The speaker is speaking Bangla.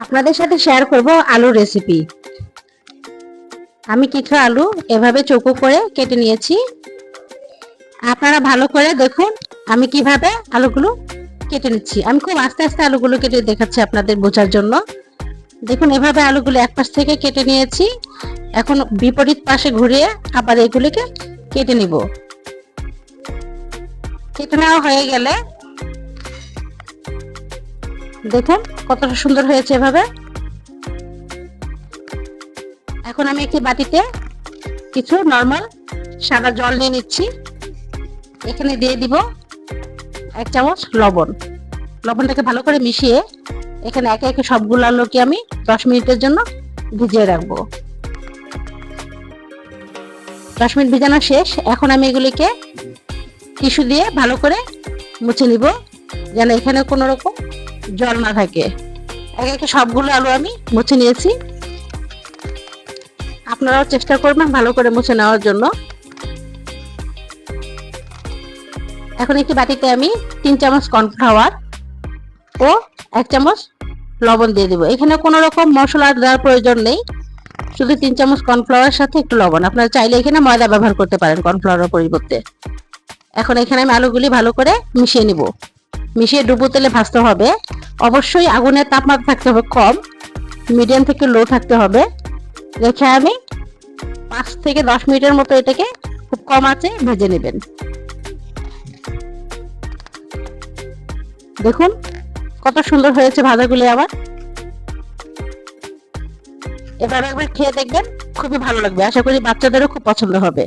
আপনাদের সাথে শেয়ার করব আলুর রেসিপি। আমি কিছু আলু এভাবে চৌকো করে কেটে নিয়েছি। আপনারা ভালো করে দেখুন আমি কিভাবে আলুগুলো কেটে নিচ্ছি। আমি খুব আস্তে আস্তে আলুগুলো কেটে দেখাচ্ছি আপনাদের বোঝার জন্য। দেখুন এভাবে আলুগুলো এক পাশ থেকে কেটে নিয়েছি। এখন বিপরীত পাশে ঘুরিয়ে আবার এগুলিকে কেটে নিব। কেটে নেওয়া হয়ে গেলে দেখুন কতটা সুন্দর হয়েছে এভাবে। এখন আমি একটি বাটিতে কিছু নরমাল সাদা জল নিয়ে নিচ্ছি। এখানে দিয়ে দিব 1 চামচ লবণ। লবণটাকে ভালো করে মিশিয়ে এখানে একে একে সবগুলো আলুকে আমি 10 মিনিটের জন্য ভিজিয়ে রাখবো। 10 মিনিট ভিজানো শেষ। এখন আমি এগুলিকে টিস্যু দিয়ে ভালো করে মুছে নিব, যেন এখানে কোনো রকম জল না থাকে। একে একে সবগুলো আলু আমি মুছে নিয়েছি। আপনারাও চেষ্টা করবেন ভালো করে মুছে নেওয়ার জন্য। এখন একটি বাটিতে আমি 3 চামচ কর্নফ্লাওয়ার ও 1 চামচ লবণ দিয়ে দিব। এখানে কোনো রকম মশলা দেওয়ার প্রয়োজন নেই, শুধু 3 চামচ কর্নফ্লাওয়ারের সাথে একটু লবণ। আপনারা চাইলে এখানে ময়দা ব্যবহার করতে পারেন কর্নফ্লাওয়ারের পরিবর্তে। এখন এখানে আমি আলুগুলি ভালো করে মিশিয়ে নিব। মিশিয়ে ডুবো তেলে ভাজতে হবে। অবশ্যই আগুনের তাপমাত্রা থাকতে হবে কম, মিডিয়াম থেকে লো থাকতে হবে। রেখে আমি 5 থেকে 10 মিনিটের মতো এটাকে খুব কম আঁচে ভেজে নেবেন। দেখুন কত সুন্দর হয়েছে ভাজাগুলি আমার। এবার একবার খেয়ে দেখবেন, খুবই ভালো লাগবে। আশা করি বাচ্চাদেরও খুব পছন্দ হবে।